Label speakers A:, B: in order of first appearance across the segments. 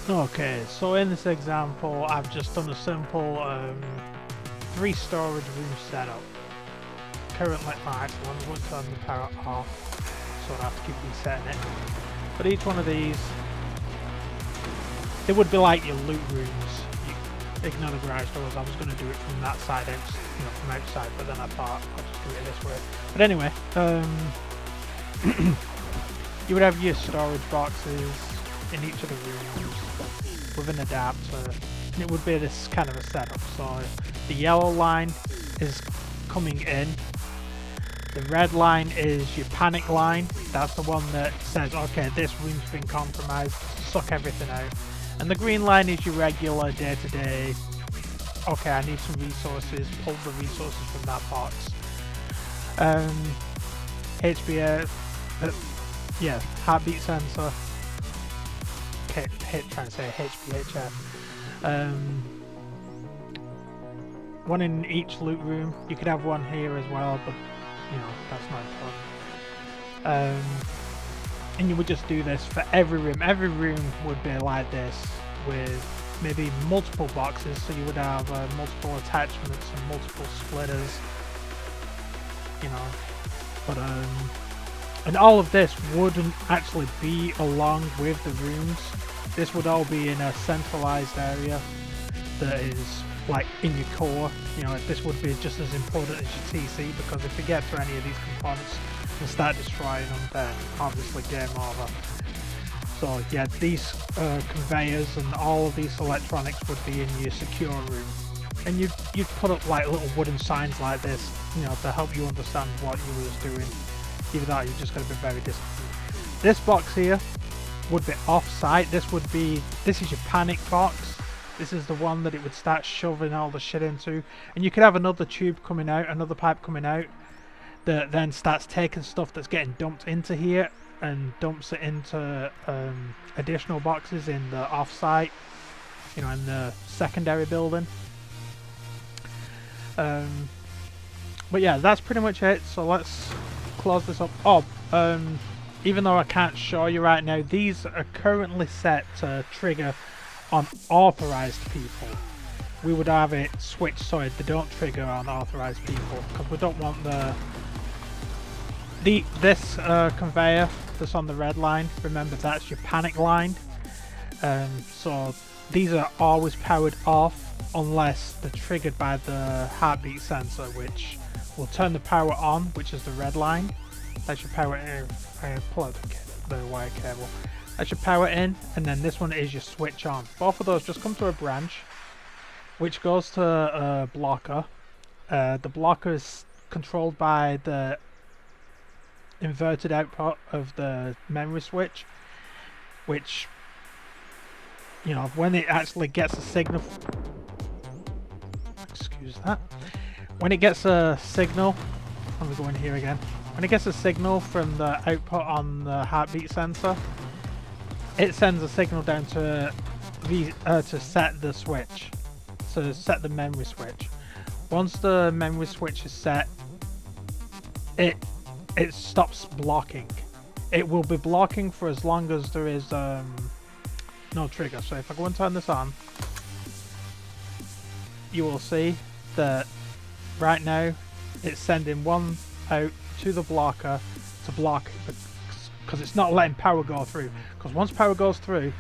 A: Okay, so in this example, I've just done a simple 3 storage room setup. Currently, actually, I'm going to turn the power off, so I have to keep resetting it. But each one of these, it would be like your loot rooms. You ignore the garage doors. I was going to do it from that side, from outside, but then I thought I'll just do it this way. But anyway, you would have your storage boxes in each of the rooms with an adapter, and it would be this kind of a setup. So the yellow line is coming in, the red line is your panic line. That's the one that says, okay, this room's been compromised, suck everything out. And the green line is your regular day-to-day, okay, I need some resources, pull the resources from that box. Yeah, heartbeat sensor. Trying to say HBHF. One in each loot room. You could have one here as well, but that's not important. And you would just do this for every room. Every room would be like this with maybe multiple boxes, so you would have multiple attachments and multiple splitters. But and all of this wouldn't actually be along with the rooms. This would all be in a centralized area that is like in your core. This would be just as important as your TC, because if you get to any of these components and start destroying them, then obviously game over. So yeah, these conveyors and all of these electronics would be in your secure room. And you'd put up like little wooden signs like this, to help you understand what you was doing. Either that, you're just going to be very disciplined. This box here would be off-site. This is your panic box. This is the one that it would start shoving all the shit into. And you could have another tube coming out, another pipe coming out, that then starts taking stuff that's getting dumped into here and dumps it into additional boxes in the off-site, in the secondary building. But yeah, that's pretty much it. So let's close this up. Even though I can't show you right now, these are currently set to trigger on authorized people. We would have it switched so they don't trigger on authorized people, because we don't want this conveyor that's on the red line. Remember, that's your panic line. So these are always powered off unless they're triggered by the heartbeat sensor, which will turn the power on, which is the red line. That's your power in. Pull out the wire cable. That's your power in, and then this one is your switch on. Both of those just come to a branch, which goes to a blocker. The blocker is controlled by the inverted output of the memory switch, which, when it actually gets a signal, when it gets a signal, let me go in here again. When it gets a signal from the output on the heartbeat sensor, it sends a signal down to set the switch, to set the memory switch. Once the memory switch is set, it stops blocking. It will be blocking for as long as there is no trigger. So if I go and turn this on, you will see that right now it's sending one out to the blocker to block it, because it's not letting power go through. Because once power goes through,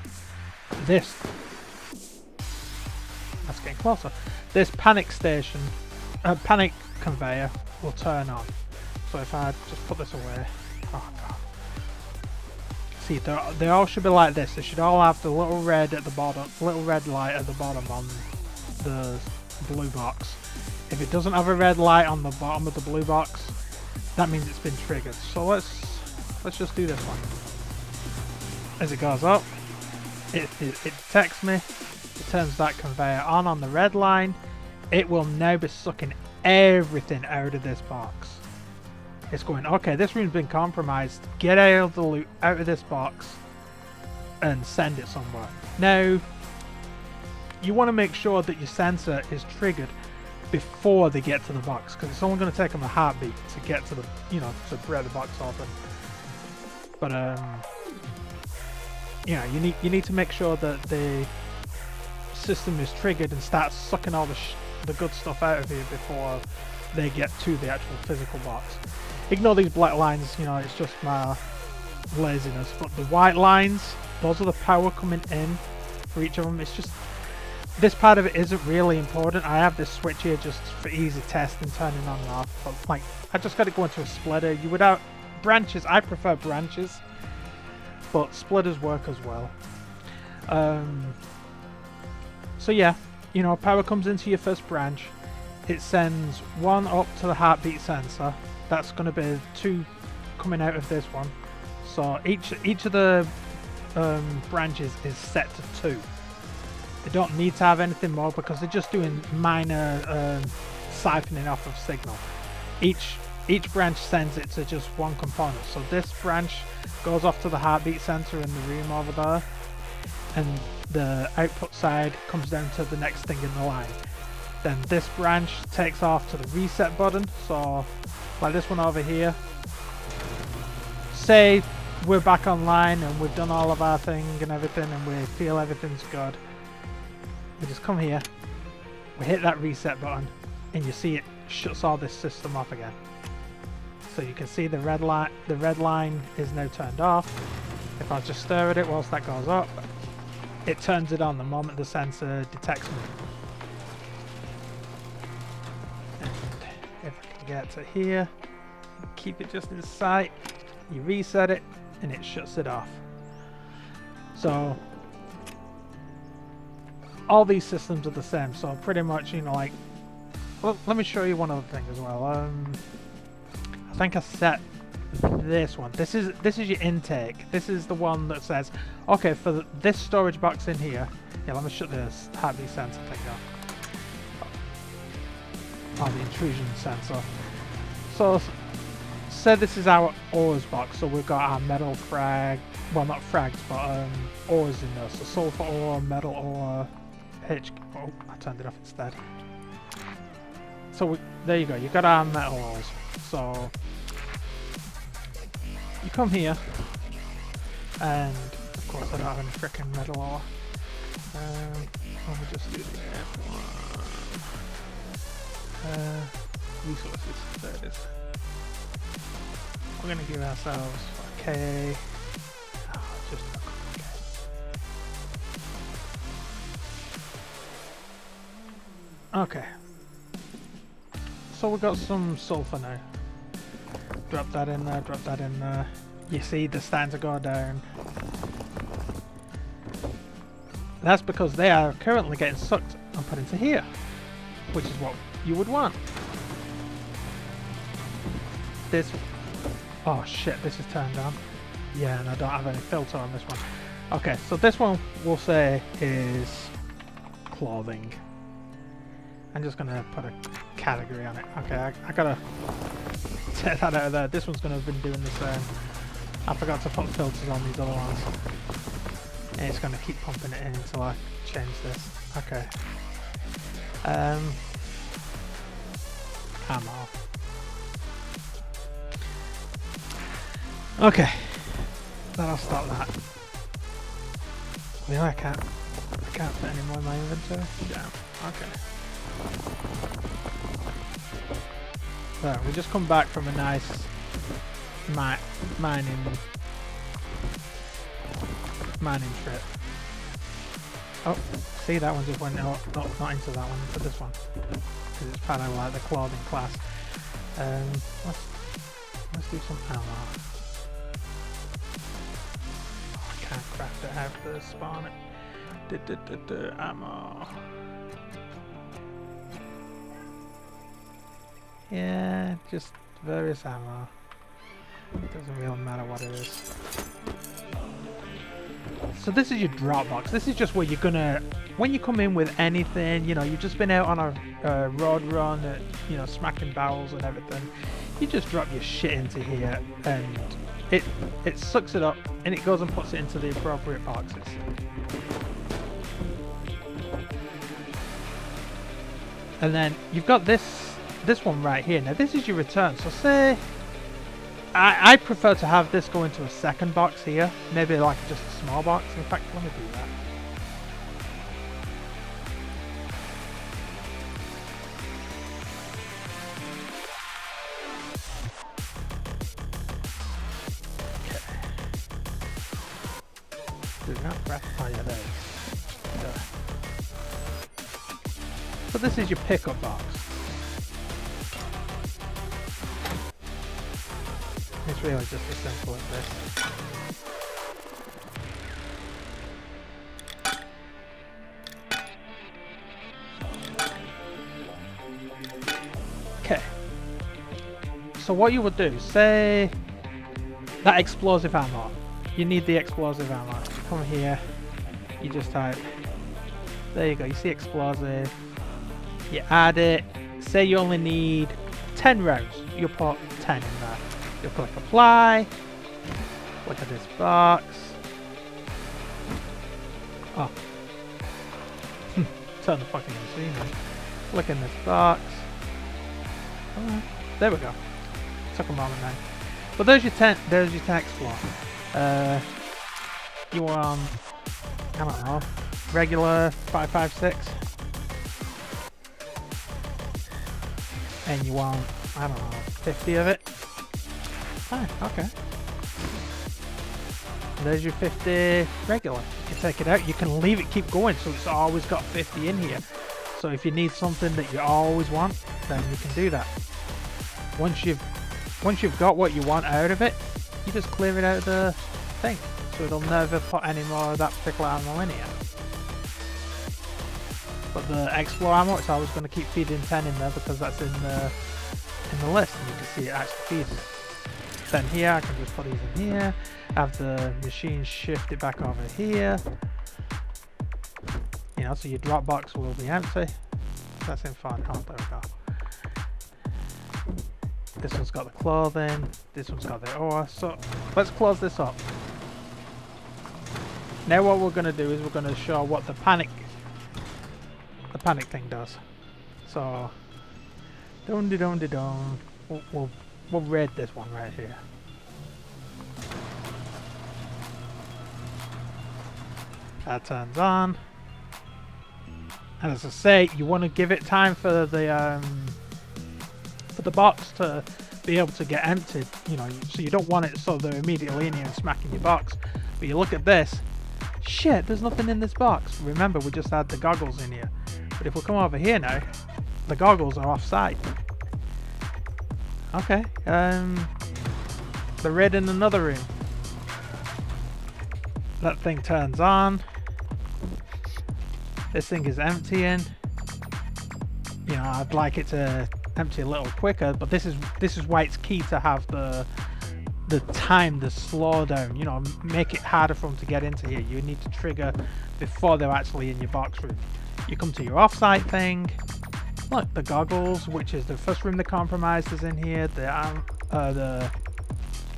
A: that's getting closer, this panic conveyor will turn on. So if I just put this away, oh god, see, they all should be like this. They should all have the little red at the bottom, little red light at the bottom on the blue box. If it doesn't have a red light on the bottom of the blue box, that means it's been triggered. So let's just do this one. As it goes up, it detects me. It turns that conveyor on the red line. It will now be sucking everything out of this box. It's going, okay, this room's been compromised. Get out of the loot, out of this box, and send it somewhere. Now, you want to make sure that your sensor is triggered before they get to the box, because it's only going to take them a heartbeat to get to the, to break the box open. But you know, you need to make sure that the system is triggered and starts sucking all the good stuff out of here before they get to the actual physical box. Ignore these black lines, you know, it's just my laziness. But the white lines, those are the power coming in for each of them. It's just, this part of it isn't really important. I have this switch here just for easy testing, turning on and off. But like, I just got to go into a splitter. You would have branches. I prefer branches, but splitters work as well. So yeah, you know, power comes into your first branch. It sends one up to the heartbeat sensor. That's going to be 2 coming out of this one. So each of the branches is set to 2. They don't need to have anything more because they're just doing minor siphoning off of signal. Each branch sends it to just one component. So this branch goes off to the heartbeat sensor in the room over there, and the output side comes down to the next thing in the line. Then this branch takes off to the reset button. So like this one over here, say we're back online and we've done all of our thing and everything and we feel everything's good, we just come here, we hit that reset button, and you see it shuts all this system off again. So you can see the red line is now turned off. If I just stare at it whilst that goes up, it turns it on the moment the sensor detects me. And if I can get to here, keep it just in sight, you reset it and it shuts it off. So all these systems are the same, so pretty much, you know, like, well, let me show you one other thing as well. I think I set this one. This is your intake. This is the one that says, okay, for this storage box in here. Yeah, let me shut this heartbeat sensor thing off. Oh, the intrusion sensor. So, say this is our ores box. So we've got our metal frag, well, not frags, but ores in there. So sulfur ore, metal ore, oh, I turned it off instead. So there you go. You got our metal ores. So you come here, and of course I don't have any frickin' metal ore. Let me just do the resources. There it is. We're gonna give ourselves okay. Oh, just okay. So we've got some sulfur now. Drop that in there, drop that in there. You see the starting to go down. That's because they are currently getting sucked and put into here, which is what you would want. This, oh shit, this is turned on. Yeah, and I don't have any filter on this one. Okay, so this one we'll say is clothing. I'm just gonna put a category on it. Okay, I gotta take that out of there. This one's gonna have been doing the same. I forgot to put filters on these other ones. And it's gonna keep pumping it in until I change this. Okay. Ammo. Okay. That'll stop that. Well, I can't put any more in my inventory. Damn. Okay. So we just come back from a nice mining trip. Oh, see, that one just went not into that one, into this one, because it's part of like the clothing class. Let's do some ammo. Oh, I can't craft it. I have to spawn it. Ammo. Yeah, just various ammo. It doesn't really matter what it is. So this is your drop box. This is just where you're gonna, when you come in with anything, you know, you've just been out on a road run, you know, smacking barrels and everything. You just drop your shit into here, and it sucks it up, and it goes and puts it into the appropriate boxes. And then you've got this one right here. Now this is your return. So say I prefer to have this go into a second box here. Maybe like just a small box. In fact, let me do that. Do not press. Oh yeah, there it is. There. So this is your pickup box. It's really just as simple as this. Okay. So what you would do, say that explosive ammo. You need the explosive ammo. Come here. You just type. There you go. You see explosive. You add it. Say you only need 10 rounds. You put 10 in there. You click apply. Look at this box. Oh. Turn the fucking machine on. Look in this box. Alright. There we go. Took a moment now. But there's your 10. There's your 10 explore. You want, I don't know, regular 5.56, and you want, I don't know, 50 of it. Fine, okay. There's your 50 regular. You can take it out. You can leave it, keep going, so it's always got 50 in here. So if you need something that you always want, then you can do that. Once you've got what you want out of it, you just clear it out of the thing. So it'll never put any more of that particular ammo in here. But the explore ammo, it's always going to keep feeding 10 in there because that's in the list, and you can see it actually feeds. Then here, I can just put these in here, have the machine shift it back over here. You know, so your drop box will be empty. That's in fine. Oh, there we go. This one's got the clothing, this one's got the ore. So let's close this up. Now what we're going to do is we're going to show what the panic thing does. So, we'll raid this one right here. That turns on. And as I say, you want to give it time for the box to be able to get emptied. You know, so you don't want it so they're immediately in here and smacking your box. But you look at this. Shit, there's nothing in this box. Remember, we just had the goggles in here. But if we come over here now, the goggles are off-site. Okay, they're red in another room. That thing turns on. This thing is emptying. You know, I'd like it to empty a little quicker, but this is why it's key to have the time, the slowdown, you know, make it harder for them to get into here. You need to trigger before they're actually in your box room. You come to your off-site thing. Look, the goggles, which is the first room they compromised, is in here. The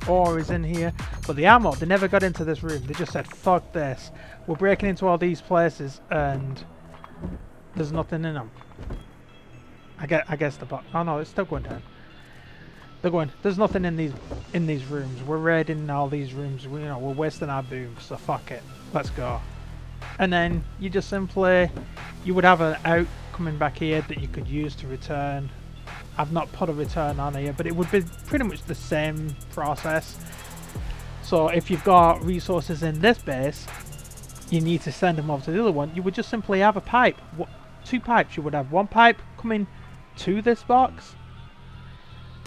A: ore is in here. But the ammo, they never got into this room. They just said, fuck this. We're breaking into all these places and there's nothing in them. I guess the box. Oh no, it's still going down. They're going, there's nothing in these rooms. We're raiding all these rooms. We're wasting our boom, so fuck it. Let's go. And then you just simply, you would have an out coming back here that you could use to return. I've not put a return on here, but it would be pretty much the same process. So if you've got resources in this base, you need to send them over to the other one. You would just simply have a pipe. Two pipes. You would have one pipe coming to this box,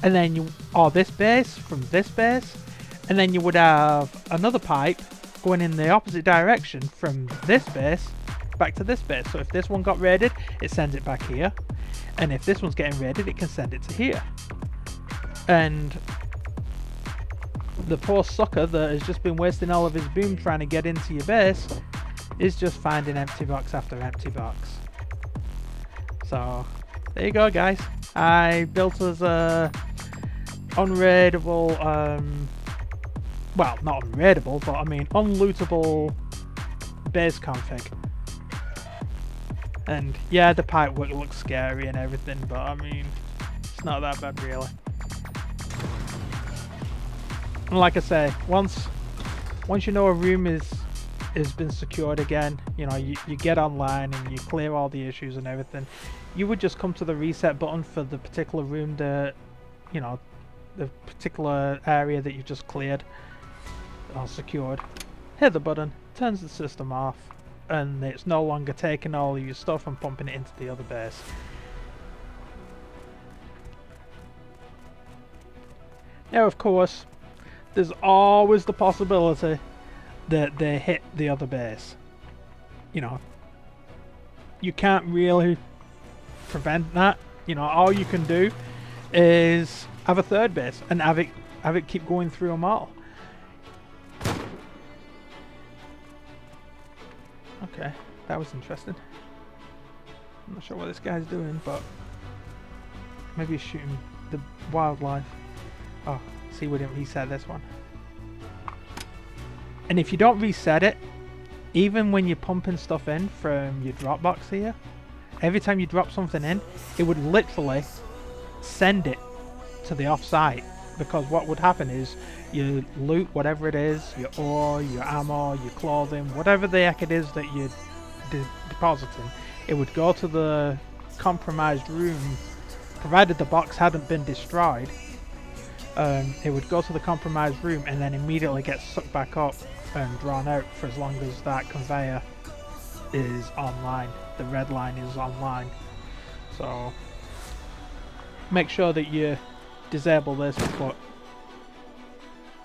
A: and then this base from this base, and then you would have another pipe going in the opposite direction from this base back to this base. So if this one got raided, it sends it back here, and if this one's getting raided, it can send it to here. And the poor sucker that has just been wasting all of his boom trying to get into your base is just finding empty box after empty box. So there you go, guys. I built us a unraidable, well, not unraidable, but I mean unlootable base config. And yeah, the pipe work looks scary and everything, but I mean, it's not that bad really. And like I say, once you know a room has been secured again, you know, you get online and you clear all the issues and everything, you would just come to the reset button for the particular room that, you know, the particular area that you just cleared or secured. Hit the button, turns the system off, and it's no longer taking all of your stuff and pumping it into the other base. Now, of course, there's always the possibility that they hit the other base. You know, you can't really prevent that. You know, all you can do is have a third base and have it keep going through them all. Okay, that was interesting. I'm not sure what this guy's doing, but maybe he's shooting the wildlife. Oh, see, we didn't reset this one. And if you don't reset it, even when you're pumping stuff in from your Dropbox here, every time you drop something in, it would literally send it to the off-site. Because what would happen is, you loot whatever it is, your ore, your ammo, your clothing, whatever the heck it is that you're depositing, it would go to the compromised room, provided the box hadn't been destroyed. It would go to the compromised room and then immediately get sucked back up and drawn out for as long as that conveyor is online. The red line is online. So make sure that you disable this, but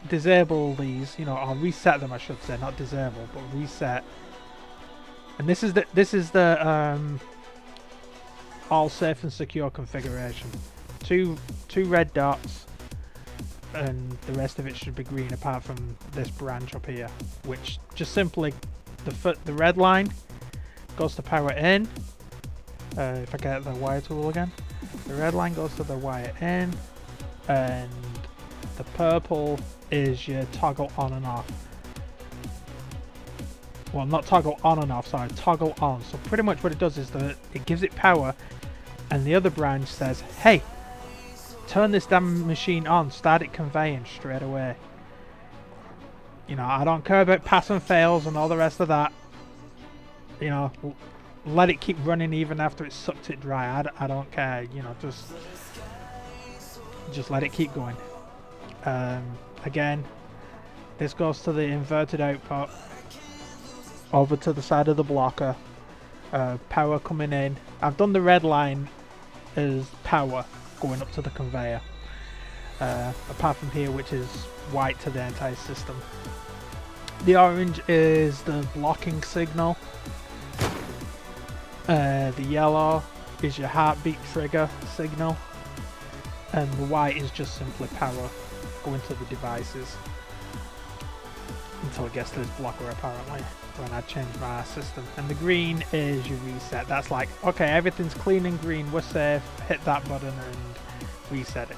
A: disable these, you know, or reset them, I should say, not disable, but reset. And this is the all safe and secure configuration. Two red dots, and the rest of it should be green apart from this branch up here, which just simply the red line goes to power in. If I get the wire tool again, the red line goes to the wire in, and the purple is your toggle on and off. Well, not toggle on and off, sorry, toggle on. So pretty much what it does is that it gives it power, and the other branch says, hey, turn this damn machine on, start it conveying straight away. You know, I don't care about pass and fails and all the rest of that. You know, let it keep running even after it's sucked it dry. I don't care, you know, just let it keep going. Again, this goes to the inverted output over to the side of the blocker. Power coming in. I've done the red line as power going up to the conveyor, apart from here, which is white to the entire system. The orange is the blocking signal. The yellow is your heartbeat trigger signal, and the white is just simply power going to the devices until it gets to this blocker, apparently, when I change my system. And the green is your reset. That's like, okay, everything's clean and green, we're safe, hit that button and reset it.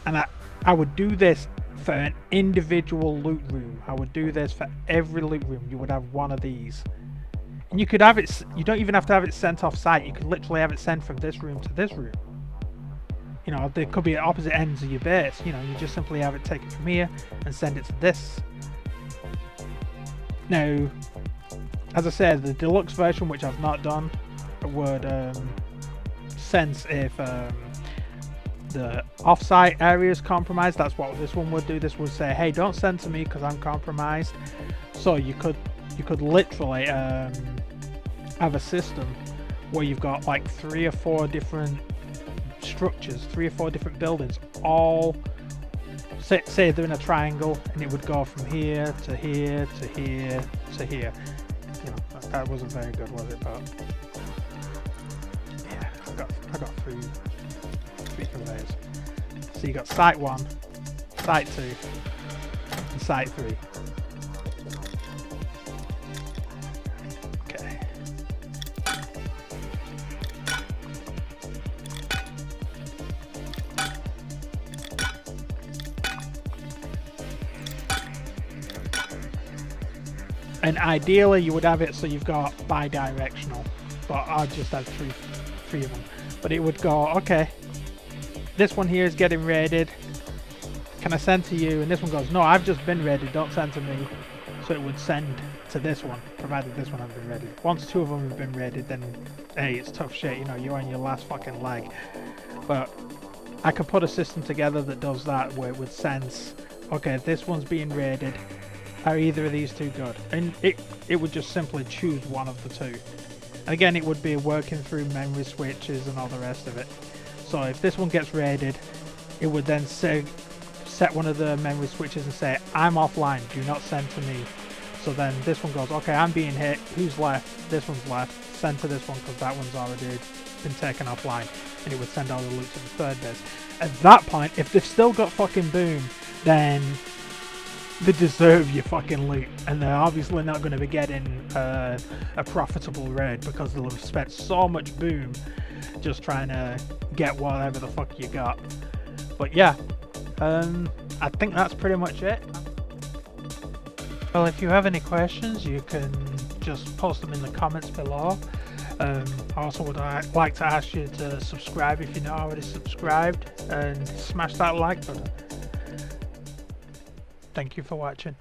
A: And I would do this for an individual loot room. I would do this for every loot room. You would have one of these. And you could have it, you don't even have to have it sent off site. You could literally have it sent from this room to this room. You know, there could be at opposite ends of your base. You know, you just simply have it taken from here and send it to this. Now, as I said, the deluxe version, which I've not done, would sense if the off-site area is compromised. That's what this one would do. This would say, hey, don't send to me because I'm compromised. So you could literally have a system where you've got like 3 or 4 different structures, 3 or 4 different buildings, all say they're in a triangle, and it would go from here to here to here to here. You know, that wasn't very good, was it? But yeah, I got three conveyors. So you got site 1, site 2, and site 3. Okay. And ideally you would have it so you've got bi-directional, but I just had three of them. But it would go, okay, this one here is getting raided, can I send to you? And this one goes, no, I've just been raided, don't send to me. So it would send to this one, provided this one has been raided. Once 2 of them have been raided, then hey, it's tough shit, you know, you're on your last fucking leg. But I could put a system together that does that, where it would sense, okay, this one's being raided, are either of these two good? And it would just simply choose one of the two. And again, it would be working through memory switches and all the rest of it. So if this one gets raided, it would then set one of the memory switches and say, I'm offline, do not send to me. So then this one goes, okay, I'm being hit, who's left? This one's left, send to this one because that one's already been taken offline. And it would send all the loot to the third base. At that point, if they've still got fucking boom, then they deserve your fucking loot. And they're obviously not going to be getting a profitable raid because they'll have spent so much boom just trying to get whatever the fuck you got. But yeah, I think that's pretty much it. Well, if you have any questions, you can just post them in the comments below. I also would like to ask you to subscribe if you're not already subscribed, and smash that like button. Thank you for watching.